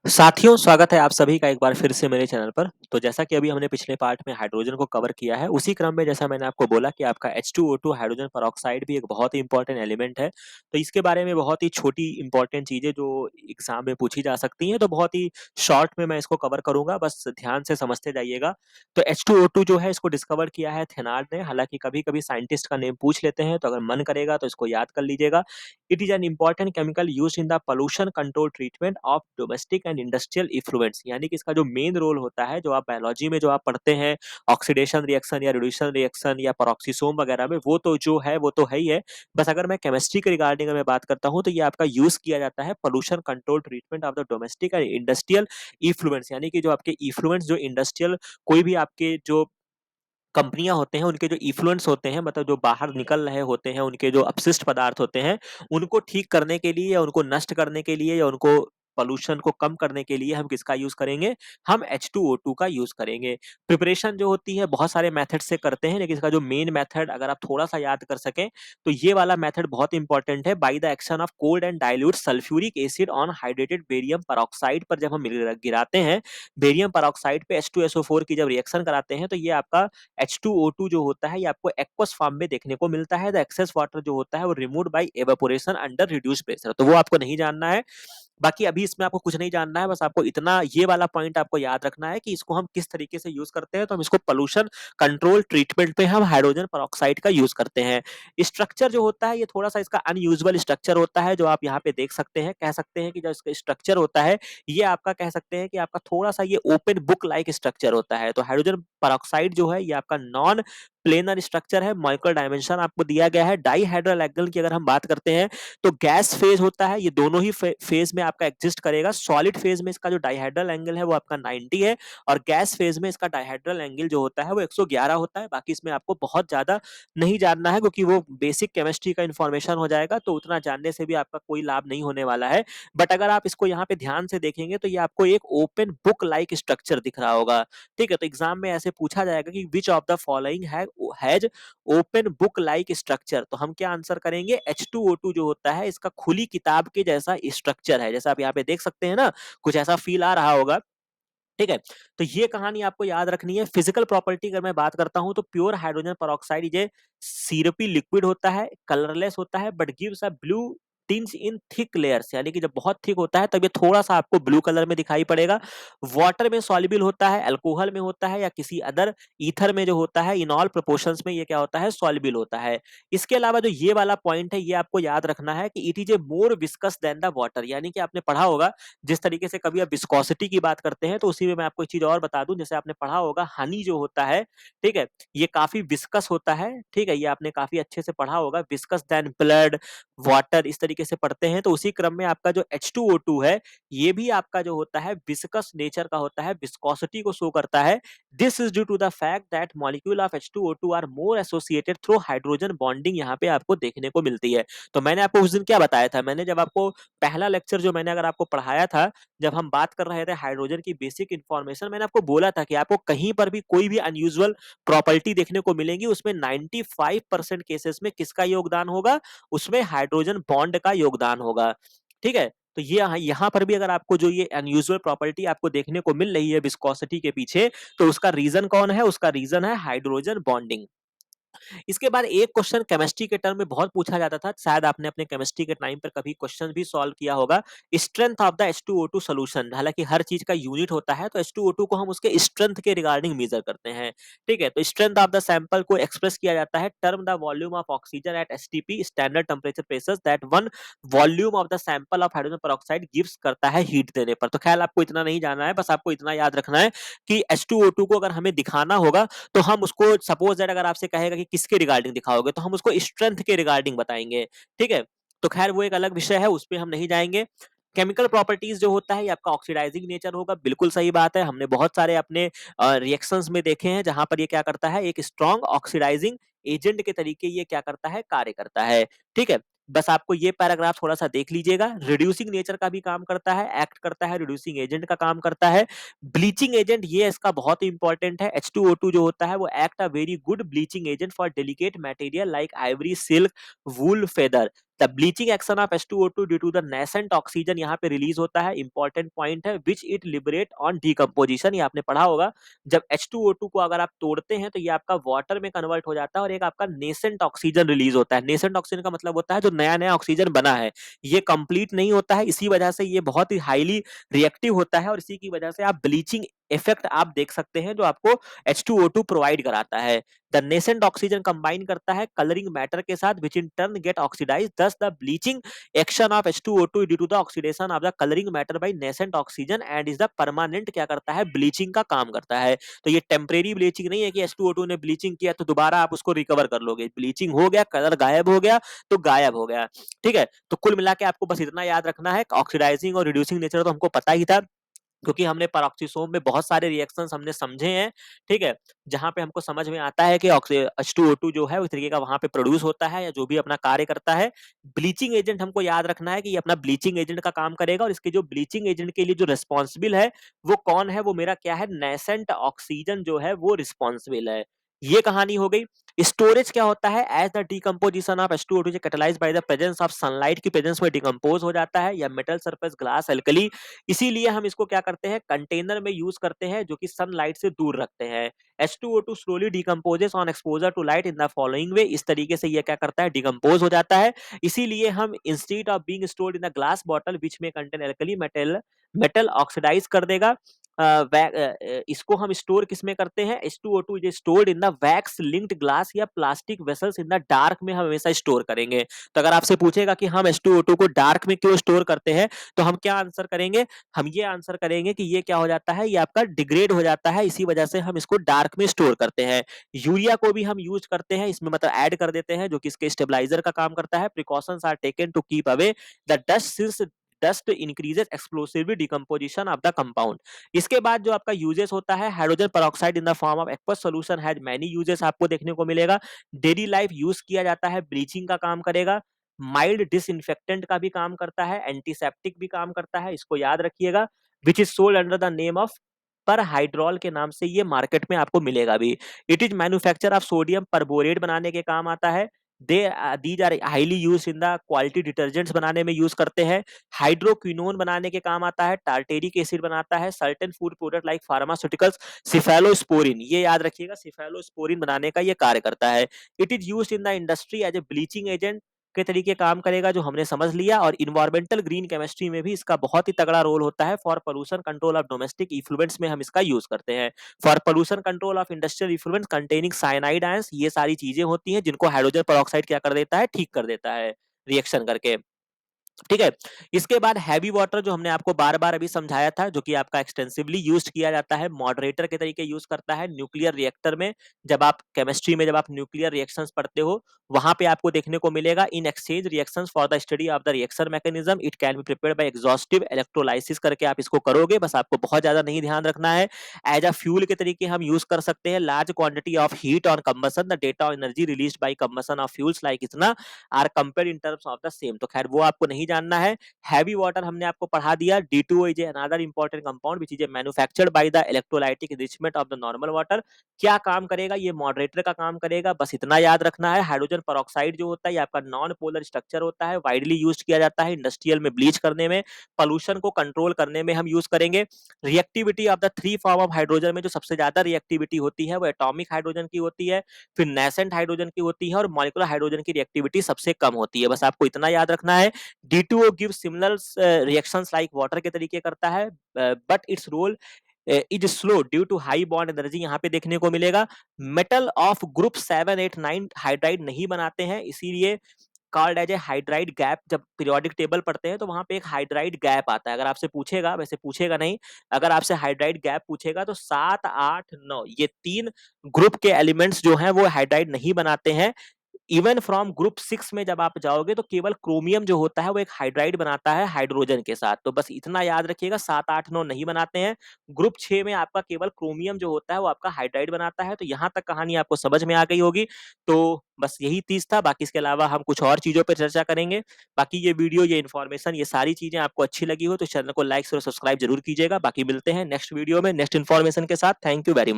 साथियों, स्वागत है आप सभी का एक बार फिर से मेरे चैनल पर। तो जैसा कि अभी हमने पिछले पार्ट में हाइड्रोजन को कवर किया है, उसी क्रम में जैसा मैंने आपको बोला कि आपका H2O2 हाइड्रोजन पेरोक्साइड भी एक बहुत ही इम्पोर्टेंट एलिमेंट है। तो इसके बारे में बहुत ही छोटी इम्पोर्टेंट चीज़ें जो एग्ज़ाम में पूछी जा सकती हैं, तो बहुत ही शॉर्ट में मैं इसको कवर करूँगा, बस ध्यान से समझते जाइएगा। तो H2O2 जो है इसको डिस्कवर किया है थेनार्ड ने, हालाँकि कभी-कभी साइंटिस्ट का नेम पूछ लेते हैं, तो अगर मन करेगा तो इसको याद कर लीजिएगा। It is an important chemical used in the pollution control treatment of domestic and industrial effluents। यानी कि इसका जो मेन रोल होता है, जो आप बायोलॉजी में जो आप पढ़ते हैं, ऑक्सीडेशन रिएक्शन या रिड्यूशन रिएक्शन या पेरोक्सिसोम वगैरह में, वो तो जो है वो तो है ही है। बस अगर मैं केमिस्ट्री के रिगार्डिंग मैं बात करता हूँ, तो ये आपका यूज किया जाता है pollution control treatment of the domestic and industrial effluents. यानी कि जो आपके इफ्लुएंट्स जो इंडस्ट्रियल कोई भी आपके जो कंपनियाँ होते हैं, उनके जो इफ्लुएंस होते हैं, मतलब जो बाहर निकल रहे होते हैं, उनके जो अपशिष्ट पदार्थ होते हैं, उनको ठीक करने के लिए या उनको नष्ट करने के लिए या उनको पॉल्यूशन को कम करने के लिए हम किसका यूज़ करेंगे? हम H2O2 का यूज़ करेंगे। प्रिपरेशन जो होती है बहुत सारे मेथड से करते हैं, लेकिन इसका जो मेन मेथड अगर आप थोड़ा-सा याद कर सकें, तो ये वाला मेथड बहुत इंपॉर्टेंट है। By the action of cold and dilute sulphuric acid on hydrated barium peroxide पर जब हम गिराते हैं, बेरियम पेरोक्साइड पे H2SO4 की जब रिएक्शन कराते हैं, तो ये आपका H2O2 जो होता है ये आपको एक्वस फॉर्म में देखने को मिलता है। द एक्सेस वाटर जो होता है वो removed by evaporation under reduced pressure. तो वो आपको नहीं जानना है। बाकी अभी इसमें आपको कुछ नहीं जानना है, बस आपको इतना ये वाला पॉइंट आपको याद रखना है कि इसको हम किस तरीके से यूज़ करते हैं, तो हम इसको पोल्यूशन कंट्रोल ट्रीटमेंट पे हम हाइड्रोजन पेरोक्साइड का यूज़ करते हैं। स्ट्रक्चर जो होता है ये थोड़ा-सा इसका अनयूजुअल स्ट्रक्चर होता है, जो आप यहाँ पे देख सकते हैं। कह सकते हैं कि जो इसका स्ट्रक्चर होता है, ये आपका कह सकते हैं कि आपका थोड़ा-सा ये ओपन बुक लाइक स्ट्रक्चर होता है। तो हाइड्रोजन पेरोक्साइड जो है ये आपका नॉन प्लेनर स्ट्रक्चर है। मॉलिक्यूलर डायमेंशन आपको दिया गया है। डाइहाइड्रल एंगल की अगर हम बात करते हैं, तो गैस फेज होता है, ये दोनों ही फेज में आपका एग्जिस्ट करेगा। सॉलिड फेज में इसका जो डाइहाइड्रल एंगल है वो आपका 90 है, और गैस फेज में इसका डाइहाइड्रल एंगल जो होता है वो 111 होता है। बाकी इसमें आपको बहुत ज्यादा नहीं जानना है, क्योंकि वो बेसिक केमिस्ट्री का इन्फॉर्मेशन हो जाएगा, तो उतना जानने से भी आपका कोई लाभ नहीं होने वाला है। बट अगर आप इसको यहाँ पे ध्यान से देखेंगे, तो ये आपको एक ओपन बुक लाइक स्ट्रक्चर दिख रहा होगा। ठीक है, तो एग्जाम में ऐसे पूछा जाएगा कि which of the following has open book like structure, तो हम क्या आंसर करेंगे? H2O2 जो होता है इसका खुली किताब के जैसा स्ट्रक्चर है। जैसा आप यहाँ पे देख सकते हैं ना, कुछ ऐसा फील आ रहा होगा। ठीक है, तो ये कहानी आपको याद रखनी है। फिजिकल प्रॉपर्टी अगर मैं बात करता हूं, तो प्योर हाइड्रोजन पेरोक्साइड ये सिरपी लिक्विड होता है, कलरलेस होता है, but gives a blue tinge in thick layers. यानी कि जब बहुत थिक होता है तब ये थोड़ा सा आपको ब्लू कलर में दिखाई पड़ेगा। वाटर में सॉल्युबल होता है, अल्कोहल में होता है, या किसी अदर ईथर में जो होता है, इन ऑल प्रोपोर्शंस में ये क्या होता है? सॉल्युबल होता है। इसके अलावा जो ये वाला पॉइंट है, ये आपको याद रखना है कि it is a more viscous than the water. यानी कि आपने पढ़ा होगा, जिस तरीके से कभी आप विस्कोसिटी की बात करते हैं, तो उसी में मैं आपको एक चीज और बता दूं। जैसे आपने पढ़ा होगा हनी जो होता है, ठीक है, ये काफी विस्कस होता है। ठीक है, ये आपने काफी अच्छे से पढ़ा होगा, विस्कस देन ब्लड, वाटर, इस तरीके से पढ़ते हैं। तो उसी क्रम में आपका जो H2O2 है, ये भी आपका जो होता है विस्कस नेचर का होता है, विस्कोसिटी को शो करता है। This is due to the fact that molecule of H2O2 are more associated through hydrogen bonding, यहाँ पे आपको देखने को मिलती है। तो मैंने आपको उस दिन क्या बताया था? मैंने जब आपको पहला लेक्चर जो मैंने अगर आपको पढ़ाया था, जब हम बात कर रहे थे हाइड्रोजन की बेसिक इन्फॉर्मेशन, मैंने आपको बोला था कि आपको कहीं पर भी कोई भी अनयूजुअल प्रॉपर्टी देखने को मिलेगी, उसमें 95% केसेस में किसका योगदान होगा? उसमें हाइड्रोजन बॉन्ड का योगदान होगा। ठीक है, तो ये यहाँ पर भी अगर आपको जो ये अनयूजुअल प्रॉपर्टी आपको देखने को मिल रही है विस्कोसिटी के पीछे, तो उसका रीजन कौन है? उसका रीजन है हाइड्रोजन बॉन्डिंग। इसके बाद एक क्वेश्चन केमिस्ट्री के टर्म में बहुत पूछा जाता था, शायद आपने अपने केमिस्ट्री के टाइम पर कभी क्वेश्चन भी सॉल्व किया होगा। Strength of the H2O2 solution. हालांकि हर चीज का यूनिट होता है, तो H2O2 को हम उसके स्ट्रेंथ के रिगार्डिंग मेजर करते हैं। ठीक है, तो स्ट्रेंथ ऑफ द सैंपल को एक्सप्रेस किया जाता है term the volume of oxygen at STP standard temperature pressure that one volume of the sample of hydrogen peroxide gives करता है हीट देने पर। तो ख्याल आपको इतना नहीं जाना है, बस आपको इतना याद रखना है कि H2O2 को अगर हमें दिखाना होगा, तो हम उसको सपोज दैट अगर आपसे कहेगा कि किसके रिगार्डिंग दिखाओगे, तो हम उसको स्ट्रेंथ के रिगार्डिंग बताएंगे। ठीक है, तो खैर वो एक अलग विषय है, उस पर हम नहीं जाएंगे। केमिकल प्रॉपर्टीज जो होता है ये आपका ऑक्सीडाइजिंग नेचर होगा, बिल्कुल सही बात है। हमने बहुत सारे अपने रिएक्शंस में देखे हैं जहां पर ये क्या करता है, एक स्ट्रॉन्ग ऑक्सीडाइजिंग एजेंट के तरीके ये क्या करता है, कार्य करता है। ठीक है, बस आपको ये पैराग्राफ थोड़ा सा देख लीजिएगा। रिड्यूसिंग नेचर का भी काम करता है, एक्ट करता है, रिड्यूसिंग एजेंट का काम करता है। ब्लीचिंग एजेंट ये इसका बहुत ही इंपॉर्टेंट है। H2O2 जो होता है वो act a very good bleaching agent for delicate material like ivory, silk, wool, feather. The bleaching action of H2O2 due to the nascent oxygen यहाँ पे रिलीज होता है, इंपॉर्टेंट पॉइंट है, which it liberate on decomposition. ये आपने पढ़ा होगा, जब H2O2 को अगर आप तोड़ते हैं तो ये आपका वाटर में कन्वर्ट हो जाता है और एक आपका नेसेंट ऑक्सीजन रिलीज होता है। नेसेंट ऑक्सीजन का मतलब होता है जो नया नया ऑक्सीजन बना है, ये कंप्लीट नहीं होता है, इसी वजह से ये बहुत ही हाईली रिएक्टिव होता है और इसी की वजह से आप ब्लीचिंग इफेक्ट आप देख सकते हैं जो आपको H2O2 प्रोवाइड कराता है। द नेसेंट ऑक्सीजन कंबाइन करता है कलरिंग मैटर के साथ which in turn get oxidise, thus the bleaching action of H2O2 due to the oxidation of the colouring matter by nascent oxygen and is the permanent, क्या करता है, bleaching का काम करता है। तो ये टेम्परेरी ब्लीचिंग नहीं है कि H2O2 ने ब्लीचिंग किया तो दोबारा आप उसको रिकवर कर लोगे। ब्लीचिंग हो गया, कलर गायब हो गया तो गायब हो गया। ठीक है, तो कुल मिला के आपको बस इतना याद रखना है, ऑक्सीडाइजिंग और रिड्यूसिंग नेचर तो हमको पता ही था क्योंकि हमने पेरोक्सीसोम में बहुत सारे रिएक्शंस हमने समझे हैं। ठीक है, जहां पे हमको समझ में आता है कि H2O2 जो है उस तरीके का वहां पे प्रोड्यूस होता है या जो भी अपना कार्य करता है। ब्लीचिंग एजेंट हमको याद रखना है कि ये अपना ब्लीचिंग एजेंट का काम करेगा और इसके जो ब्लीचिंग एजेंट के लिए जो रिस्पॉन्सिबल है वो कौन है, वो मेरा क्या है, नेसेंट ऑक्सीजन जो है वो रिस्पॉन्सिबल है। ये कहानी हो गई। स्टोरेज क्या होता है, as the decomposition of H2O2 catalyse by the presence of sunlight की प्रेजेंस में डिकम्पोज हो जाता है, या मेटल सरफेस ग्लास एल्कली, इसीलिए हम इसको क्या करते हैं, कंटेनर में यूज करते हैं जो कि सनलाइट से दूर रखते हैं। H2O2 slowly decomposes on exposure to light in the following way, इस तरीके से ये क्या करता है, डिकम्पोज हो जाता है। इसीलिए हम instead of being stored in the glass bottle which में contain alkali metal, metal oxidize कर देगा। इसको हम स्टोर किस में करते हैं, H2O2 is stored in the wax lined glass या plastic vessels in the dark में हम हमेशा स्टोर करेंगे। तो अगर आपसे पूछेगा कि हम H2O2 को डार्क में क्यों स्टोर करते हैं, तो हम क्या आंसर करेंगे, हम ये आंसर करेंगे कि ये क्या हो जाता है, ये आपका डिग्रेड हो जाता है, इसी वजह से हम इसको डार्क में स्टोर करते हैं। यूरिया को भी हम यूज करते हैं इसमें, मतलब ऐड कर देते हैं, जो कि इसके स्टेबलाइजर का काम करता है। Precautions are taken to keep away the dust since dust increases explosive decomposition of the compound. इसके बाद जो आपका यूजेस होता है, hydrogen peroxide in the form of aqueous solution has many uses आपको देखने को मिलेगा। डेली लाइफ यूज किया जाता है, ब्लीचिंग का काम करेगा, माइल्ड डिसइंफेक्टेंट का भी काम करता है, एंटीसेप्टिक भी काम करता है, इसको याद रखिएगा। Which is sold under the name of पर हाइड्रोल के नाम से ये मार्केट में आपको मिलेगा भी। It is manufacture of sodium perborate बनाने के काम आता है। They these are highly use in the quality detergents बनाने में यूज करते हैं। हाइड्रोक्विनोन बनाने के काम आता है, टार्टेरिक एसिड बनाता है, certain food product like pharmaceuticals, cephalosporin, ये याद रखिएगा, सिफेलोस्पोरिन बनाने का ये कार्य करता है। It is used in the industry as a bleaching agent के तरीके काम करेगा, जो हमने समझ लिया। और इन्वायरमेंटल ग्रीन केमिस्ट्री में भी इसका बहुत ही तगड़ा रोल होता है। For pollution control of domestic effluents में हम इसका यूज करते हैं। For pollution control of industrial effluents containing cyanide ions, ये सारी चीजें होती हैं जिनको हाइड्रोजन पेरोक्साइड क्या कर देता है, ठीक कर देता है रिएक्शन करके। ठीक है, इसके बाद हैवी वाटर जो हमने आपको बार बार अभी समझाया था, जो कि आपका एक्सटेंसिवली यूज किया जाता है, मॉडरेटर के तरीके यूज करता है न्यूक्लियर रिएक्टर में। जब आप केमिस्ट्री में जब आप न्यूक्लियर रिएक्शंस पढ़ते हो, वहां पे आपको देखने को मिलेगा in exchange reactions for the study of the reaction mechanism it can be prepared by exhaustive electrolysis करके आप इसको करोगे, बस आपको बहुत ज्यादा नहीं ध्यान रखना है। एज अ फ्यूल के तरीके हम यूज कर सकते हैं, large quantity of heat on combustion, the data energy released by combustion of fuels like इतना are compared in terms of the same. तो खैर वो आपको नहीं जानना है। हैवी वाटर हमने आपको पढ़ा दिया। D2O is another important compound which is manufactured by the electrolytic enrichment of the normal water. क्या काम करेगा, ये मॉडरेटर का काम करेगा, बस इतना याद रखना है। हाइड्रोजन पेरोक्साइड जो होता है ये आपका नॉन पोलर स्ट्रक्चर होता है, वाइडली यूज किया जाता है इंडस्ट्रियल में ब्लीच करने में, पोल्यूशन को कंट्रोल करने में हम यूज करेंगे। Reactivity of the three form of hydrogen में जो सबसे ज्यादा रिएक्टिविटी होती है वो एटॉमिक हाइड्रोजन की होती है, फिर नेसेंट हाइड्रोजन की होती है, और मॉलिक्यूलर हाइड्रोजन की रिएक्टिविटी सबसे कम होती है। बस आपको इतना याद रखना है। D2O give similar reactions like water के तरीके करता है, but its role is slow due to high bond energy, यहाँ पे देखने को मिलेगा। मेटल ऑफ ग्रुप 7, 8, 9 हाइड्राइड नहीं बनाते हैं, इसीलिए called as a hydride gap. जब पीरियोडिक टेबल पढ़ते हैं तो वहां पे एक हाइड्राइड गैप आता है। अगर आपसे पूछेगा, वैसे पूछेगा नहीं, अगर आपसे हाइड्राइड गैप पूछेगा तो 7, 8, 9 ये 3 ग्रुप के एलिमेंट्स जो हैं वो हाइड्राइड नहीं बनाते हैं। इवन फ्रॉम ग्रुप 6 में जब आप जाओगे तो केवल क्रोमियम जो होता है वो एक हाइड्राइड बनाता है हाइड्रोजन के साथ। तो बस इतना याद रखिएगा, 7, 8, 9 नहीं बनाते हैं। ग्रुप 6 में आपका केवल क्रोमियम जो होता है वो आपका हाइड्राइड बनाता है। तो यहाँ तक कहानी आपको समझ में आ गई होगी। तो बस यही चीज था, बाकी इसके अलावा हम कुछ और चीजों पर चर्चा करेंगे। बाकी ये वीडियो, ये इन्फॉर्मेशन, ये सारी चीजें आपको अच्छी लगी हो तो चैनल को लाइक और सब्सक्राइब जरूर कीजिएगा। बाकी मिलते हैं नेक्स्ट वीडियो में नेक्स्ट इन्फॉर्मेशन के साथ। Thank you very much.